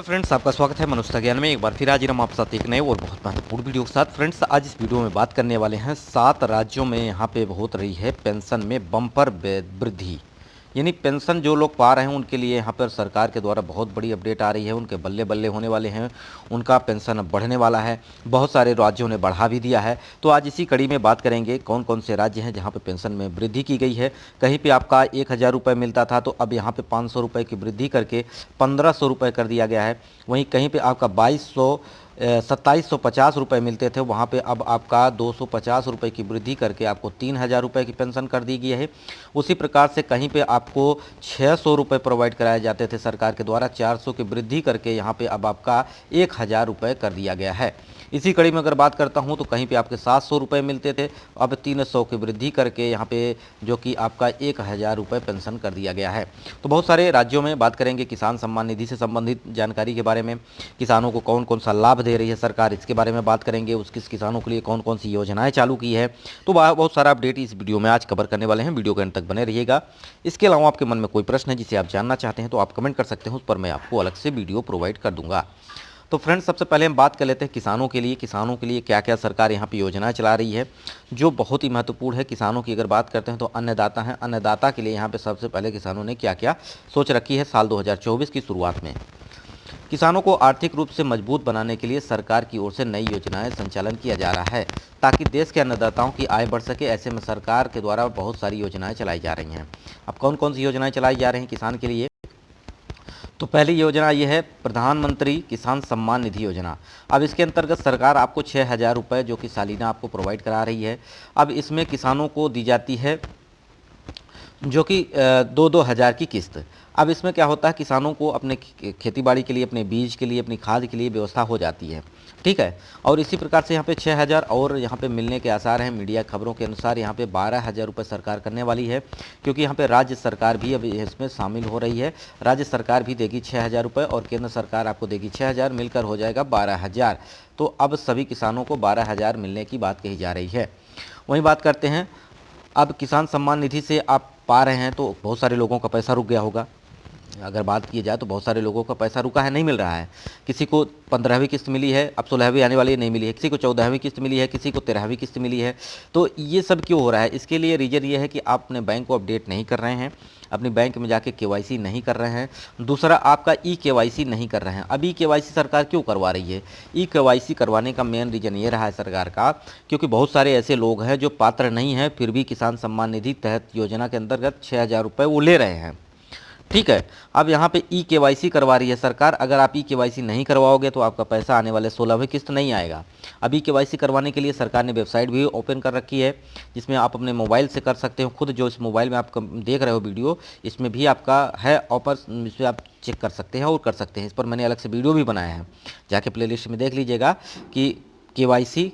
Friends, आपका स्वागत है मनुष्यता ज्ञान में। एक बार फिर हाजिर हम आप साथ एक नए और बहुत महत्वपूर्ण वीडियो के साथ। फ्रेंड्स, आज इस वीडियो में बात करने वाले हैं 7 राज्यों में यहाँ पे हो रही है पेंशन में बम्पर वृद्धि। यानी पेंशन जो लोग पा रहे हैं उनके लिए यहाँ पर सरकार के द्वारा बहुत बड़ी अपडेट आ रही है। उनके बल्ले बल्ले होने वाले हैं, उनका पेंशन अब बढ़ने वाला है। बहुत सारे राज्यों ने बढ़ा भी दिया है। तो आज इसी कड़ी में बात करेंगे कौन कौन से राज्य हैं जहाँ पे पेंशन में वृद्धि की गई है। कहीं पे आपका 1000 रुपये मिलता था तो अब यहाँ पे 500 रुपये की वृद्धि करके 1500 रुपये कर दिया गया है। वहीं कहीं पे आपका 2750 रुपये मिलते थे, वहाँ पे अब आपका 250 रुपये की वृद्धि करके आपको 3000 रुपये की पेंशन कर दी गई है। उसी प्रकार से कहीं पे आपको 600 रुपये प्रोवाइड कराए जाते थे सरकार के द्वारा, 400 की वृद्धि करके यहाँ पे अब आपका 1000 रुपये कर दिया गया है। इसी कड़ी में अगर बात करता हूँ तो कहीं पे आपके 700 रुपये मिलते थे, अब 300 की वृद्धि करके यहाँ पे जो कि आपका 1000 रुपये पेंशन कर दिया गया है। तो बहुत सारे राज्यों में बात करेंगे किसान सम्मान निधि से संबंधित जानकारी के बारे में, किसानों को कौन कौन सा लाभ दे रही है सरकार, इसके बारे में बात करेंगे। उसकी किसानों के लिए कौन कौन सी योजनाएं चालू की है, तो बहुत सारा अपडेट इस वीडियो में आज कवर करने वाले हैं। वीडियो के अंत तक बने रहिएगा। इसके अलावा आपके मन में कोई प्रश्न है जिसे आप जानना चाहते हैं तो आप कमेंट कर सकते हैं, उस पर मैं आपको अलग से वीडियो प्रोवाइड कर दूंगा। तो फ्रेंड्स, सबसे पहले हम बात कर लेते हैं किसानों के लिए क्या क्या सरकार यहाँ पे योजनाएं चला रही है जो बहुत ही महत्वपूर्ण है। किसानों की अगर बात करते हैं तो अन्नदाता हैं, अन्नदाता के लिए यहाँ पे सबसे पहले किसानों ने क्या क्या सोच रखी है साल 2024 की शुरुआत में। किसानों को आर्थिक रूप से मजबूत बनाने के लिए सरकार की ओर से नई योजनाएं संचालन किया जा रहा है ताकि देश के अन्नदाताओं की आय बढ़ सके। ऐसे में सरकार के द्वारा बहुत सारी योजनाएं चलाई जा रही हैं। अब कौन कौन सी योजनाएं चलाई जा रही हैं किसान के लिए, तो पहली योजना ये है प्रधानमंत्री किसान सम्मान निधि योजना। अब इसके अंतर्गत सरकार आपको 6000 रुपये जो कि सालाना आपको प्रोवाइड करा रही है। अब इसमें किसानों को दी जाती है जो कि 2-2 हज़ार की किस्त। अब इसमें क्या होता है, किसानों को अपने खेती बाड़ी के लिए, अपने बीज के लिए, अपनी खाद के लिए व्यवस्था हो जाती है, ठीक है। और इसी प्रकार से यहाँ पे 6000 और यहाँ पे मिलने के आसार हैं। मीडिया खबरों के अनुसार यहाँ पे 12000 रुपये सरकार करने वाली है, क्योंकि यहाँ पे राज्य सरकार भी अब इसमें शामिल हो रही है। राज्य सरकार भी देगी 6000 रुपये और केंद्र सरकार आपको देगी 6000, मिलकर हो जाएगा 12000। तो अब सभी किसानों को 12000 मिलने की बात कही जा रही है। वहीं बात करते हैं, अब किसान सम्मान निधि से आप पा रहे हैं तो बहुत सारे लोगों का पैसा रुक गया होगा। अगर बात की जाए तो बहुत सारे लोगों का पैसा रुका है, नहीं मिल रहा है। किसी को 15वीं किस्त मिली है, अब 16वीं आने वाली नहीं मिली है। किसी को 14वीं किस्त मिली है, किसी को 13वीं किस्त मिली है। तो ये सब क्यों हो रहा है? इसके लिए रीज़न ये है कि आप अपने बैंक को अपडेट नहीं कर रहे हैं, अपनी बैंक में जाके केवाईसी नहीं कर रहे हैं। दूसरा, आपका ई केवाईसी नहीं कर रहे हैं। अब ई केवाईसी सरकार क्यों करवा रही है? ई केवाईसी करवाने का मेन रीज़न ये रहा है सरकार का, क्योंकि बहुत सारे ऐसे लोग हैं जो पात्र नहीं हैं, फिर भी किसान सम्मान निधि तहत योजना के अंतर्गत 6000 रुपये वो ले रहे हैं, ठीक है। अब यहाँ पे ई केवाईसी करवा रही है सरकार। अगर आप ई केवाईसी नहीं करवाओगे तो आपका पैसा आने वाले 16वीं किस्त नहीं आएगा। अब ई केवाईसी करवाने के लिए सरकार ने वेबसाइट भी ओपन कर रखी है, जिसमें आप अपने मोबाइल से कर सकते हो। खुद जो इस मोबाइल में आप देख रहे हो वीडियो, इसमें भी आपका है ऑफर, इसमें आप चेक कर सकते हैं और कर सकते हैं। इस पर मैंने अलग से वीडियो भी बनाया है, जाके प्लेलिस्ट में देख लीजिएगा कि केवाईसी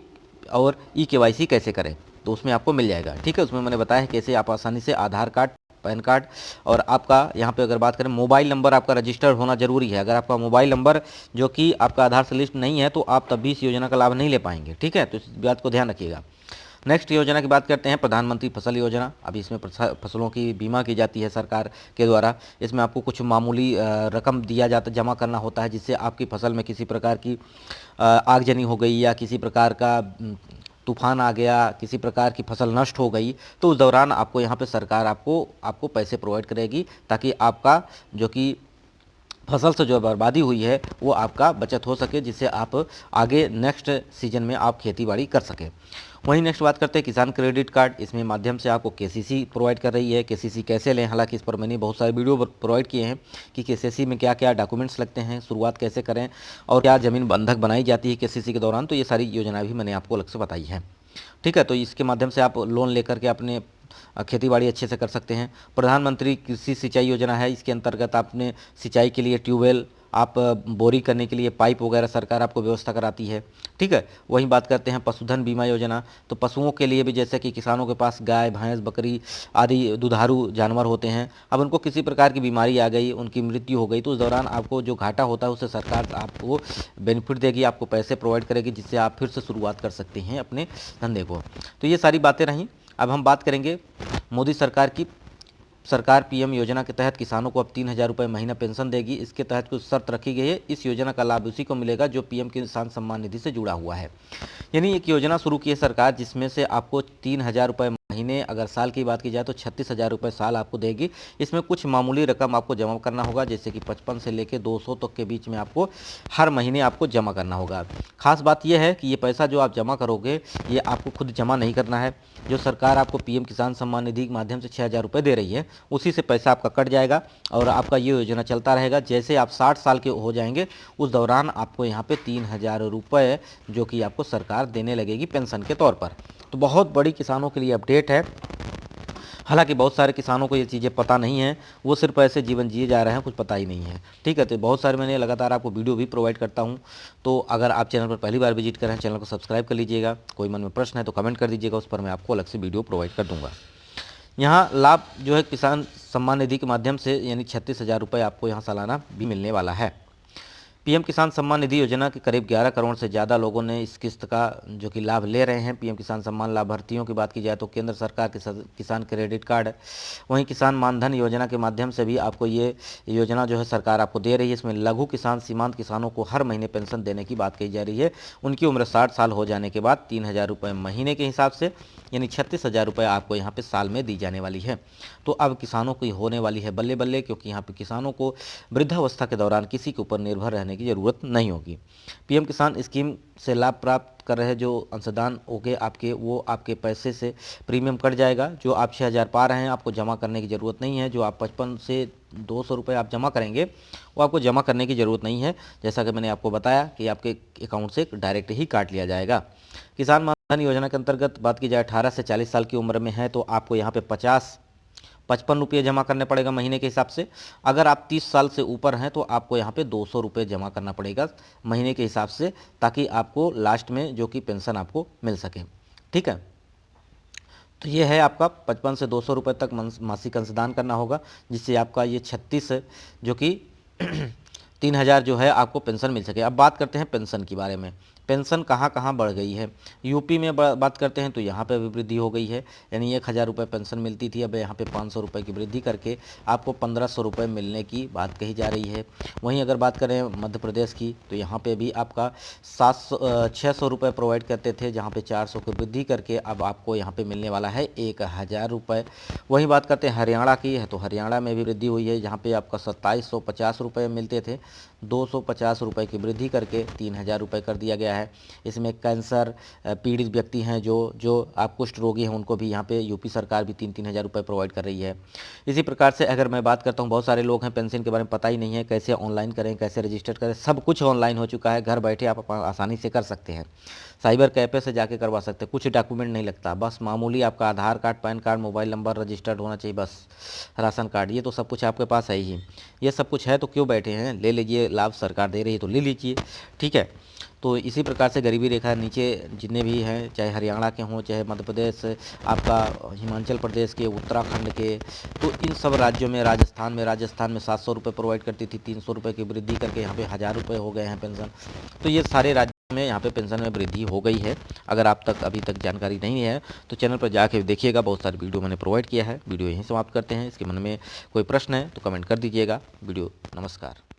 और ई केवाईसी कैसे करें, तो उसमें आपको मिल जाएगा, ठीक है। उसमें मैंने बताया है कैसे आप आसानी से आधार कार्ड, पैन कार्ड और आपका यहाँ पे अगर बात करें मोबाइल नंबर आपका रजिस्टर्ड होना जरूरी है। अगर आपका मोबाइल नंबर जो कि आपका आधार से लिस्ट नहीं है तो आप तब भी इस योजना का लाभ नहीं ले पाएंगे, ठीक है। तो इस बात को ध्यान रखिएगा। नेक्स्ट योजना की बात करते हैं प्रधानमंत्री फसल योजना। अब इसमें फसलों की बीमा की जाती है सरकार के द्वारा। इसमें आपको कुछ मामूली रकम दिया जाता, जमा करना होता है, जिससे आपकी फसल में किसी प्रकार की आगजनी हो गई या किसी प्रकार का तूफान आ गया, किसी प्रकार की फसल नष्ट हो गई, तो उस दौरान आपको यहाँ पे सरकार आपको पैसे प्रोवाइड करेगी, ताकि आपका जो कि फसल से जो बर्बादी हुई है वो आपका बचत हो सके, जिससे आप आगे नेक्स्ट सीजन में आप खेती बाड़ी कर सकें। वहीं नेक्स्ट बात करते हैं किसान क्रेडिट कार्ड। इसमें माध्यम से आपको केसीसी प्रोवाइड कर रही है। केसीसी कैसे लें, हालांकि इस पर मैंने बहुत सारे वीडियो प्रोवाइड किए हैं कि केसीसी में क्या क्या डॉक्यूमेंट्स लगते हैं, शुरुआत कैसे करें और क्या ज़मीन बंधक बनाई जाती है केसीसी के दौरान। तो ये सारी योजना भी मैंने आपको अलग से बताई है, ठीक है। तो इसके माध्यम से आप लोन लेकर के अपने खेती बाड़ी अच्छे से कर सकते हैं। प्रधानमंत्री कृषि सिंचाई योजना है, इसके अंतर्गत आपने सिंचाई के लिए ट्यूबवेल, आप बोरिंग करने के लिए पाइप वगैरह सरकार आपको व्यवस्था कराती है, ठीक है। वहीं बात करते हैं पशुधन बीमा योजना। तो पशुओं के लिए भी, जैसे कि किसानों के पास गाय, भैंस, बकरी आदि दुधारू जानवर होते हैं, अब उनको किसी प्रकार की बीमारी आ गई, उनकी मृत्यु हो गई, तो उस दौरान आपको जो घाटा होता है उससे सरकार आपको बेनिफिट देगी, आपको पैसे प्रोवाइड करेगी, जिससे आप फिर से शुरुआत कर सकते हैं अपने धंधे को। तो ये सारी बातें रहीं। अब हम बात करेंगे मोदी सरकार की सरकार पीएम योजना के तहत किसानों को अब 3,000 रुपये महीना पेंशन देगी। इसके तहत कुछ शर्त रखी गई है। इस योजना का लाभ उसी को मिलेगा जो पीएम किसान सम्मान निधि से जुड़ा हुआ है। यानी एक योजना शुरू की है सरकार, जिसमें से आपको 3,000 रुपये महीने, अगर साल की बात की जाए तो 36,000 रुपये साल आपको देगी। इसमें कुछ मामूली रकम आपको जमा करना होगा, जैसे कि 55 से लेकर 200 तक के बीच में आपको हर महीने आपको जमा करना होगा। खास बात यह है कि ये पैसा जो आप जमा करोगे ये आपको खुद जमा नहीं करना है। जो सरकार आपको पीएम किसान सम्मान निधि के माध्यम से 6,000 रुपये दे रही है, उसी से पैसा आपका कट जाएगा और आपका ये योजना चलता रहेगा। जैसे आप 60 साल के हो जाएंगे उस दौरान आपको यहाँ पे 3,000 रुपये जो कि आपको सरकार देने लगेगी पेंशन के तौर पर। तो बहुत बड़ी किसानों के लिए अपडेट है। हालांकि बहुत सारे किसानों को ये चीज़ें पता नहीं है, वो सिर्फ ऐसे जीवन जिए जा रहे हैं, कुछ पता ही नहीं है। ठीक है, तो बहुत सारे मैंने लगातार आपको वीडियो भी प्रोवाइड करता हूँ। तो अगर आप चैनल पर पहली बार विजिट करें, चैनल को सब्सक्राइब कर लीजिएगा। कोई मन में प्रश्न है तो कमेंट कर दीजिएगा, उस पर मैं आपको अलग से वीडियो प्रोवाइड कर दूँगा। यहाँ लाभ जो है किसान सम्मान निधि के माध्यम से यानी 36,000 रुपये आपको यहाँ सालाना भी मिलने वाला है। पीएम किसान सम्मान निधि योजना के करीब 11 करोड़ से ज़्यादा लोगों ने इस किस्त का जो कि लाभ ले रहे हैं। पीएम किसान सम्मान लाभार्थियों की बात की जाए तो केंद्र सरकार के किसान क्रेडिट कार्ड, वहीं किसान मानधन योजना के माध्यम से भी आपको ये योजना जो है सरकार आपको दे रही है। इसमें लघु किसान, सीमांत किसानों को हर महीने पेंशन देने की बात कही जा रही है। उनकी उम्र 60 साल हो जाने के बाद 3,000 रुपये महीने के हिसाब से यानी 36,000 रुपये आपको यहाँ पे साल में दी जाने वाली है। तो अब किसानों की होने वाली है बल्ले बल्ले, क्योंकि यहाँ पे किसानों को वृद्धावस्था के दौरान किसी के ऊपर निर्भर रहने की ज़रूरत नहीं होगी। पीएम किसान स्कीम से लाभ प्राप्त कर रहे जो अंशदान होंगे आपके, वो आपके पैसे से प्रीमियम कट जाएगा। जो आप 6,000 पा रहे हैं आपको जमा करने की ज़रूरत नहीं है। जो आप 55 से 200 रुपये आप जमा करेंगे वो आपको जमा करने की ज़रूरत नहीं है। जैसा कि मैंने आपको बताया कि आपके अकाउंट से डायरेक्ट ही काट लिया जाएगा। किसान मानधन योजना के अंतर्गत बात की जाए 18 से 40 साल की उम्र में है तो आपको यहाँ पे 55 रुपये जमा करने पड़ेगा महीने के हिसाब से। अगर आप 30 साल से ऊपर हैं तो आपको यहाँ पे 200 रुपये जमा करना पड़ेगा महीने के हिसाब से, ताकि आपको लास्ट में जो कि पेंशन आपको मिल सके। ठीक है, तो ये है आपका 55 से 200 रुपये तक मासिक अंशदान करना होगा, जिससे आपका ये 36 जो कि 3,000 जो है आपको पेंशन मिल सके। अब बात करते हैं पेंशन के बारे में। पेंशन कहाँ कहाँ बढ़ गई है। यूपी में बात करते हैं तो यहाँ पे भी वृद्धि हो गई है, यानी 1,000 रुपये पेंशन मिलती थी, अब यहाँ पे 500 रुपये की वृद्धि करके आपको 1,500 रुपये मिलने की बात कही जा रही है। वहीं अगर बात करें मध्य प्रदेश की तो यहाँ पे भी आपका 600 रुपये प्रोवाइड करते थे, जहाँ पे 400 की वृद्धि करके अब आपको यहाँ पे मिलने वाला है 1,000 रुपये। वहीं बात करते हैं हरियाणा की है तो हरियाणा में भी वृद्धि हुई है, जहाँ पे आपका 2,750 रुपये मिलते थे, 250 रुपये की वृद्धि करके 3,000 रुपये कर दिया गया है। इसमें कैंसर पीड़ित व्यक्ति हैं जो आप कुष्ठ रोगी हैं, उनको भी यहाँ पे यूपी सरकार भी 3,000 रुपये प्रोवाइड कर रही है। इसी प्रकार से अगर मैं बात करता हूँ, बहुत सारे लोग हैं पेंशन के बारे में पता ही नहीं है, कैसे ऑनलाइन करें, कैसे रजिस्टर करें। सब कुछ ऑनलाइन हो चुका है, घर बैठे आप आसानी से कर सकते हैं। साइबर कैफे से जाके करवा सकते हैं, कुछ डॉक्यूमेंट नहीं लगता, बस मामूली आपका Aadhaar card, PAN card, mobile number registered होना चाहिए, बस राशन कार्ड, ये तो सब कुछ आपके पास है ही। ये सब कुछ है तो क्यों बैठे हैं, ले लीजिए, लाभ सरकार दे रही है तो ले लीजिए। ठीक है, तो इसी प्रकार से गरीबी रेखा नीचे जितने भी हैं, चाहे हरियाणा के हों, चाहे मध्य प्रदेश, आपका हिमाचल प्रदेश के, उत्तराखंड के, तो इन सब राज्यों में, राजस्थान में 700 रुपये प्रोवाइड करती थी, 300 रुपये की वृद्धि करके यहाँ पे 1,000 रुपये हो गए हैं पेंशन। तो ये सारे राज्यों में यहाँ पे पेंशन में वृद्धि हो गई है। अगर आप तक अभी तक जानकारी नहीं है तो चैनल पर जाके देखिएगा, बहुत सारी वीडियो मैंने प्रोवाइड किया है। वीडियो यहीं समाप्त करते हैं। इसके मन में कोई प्रश्न है तो कमेंट कर दीजिएगा। वीडियो नमस्कार।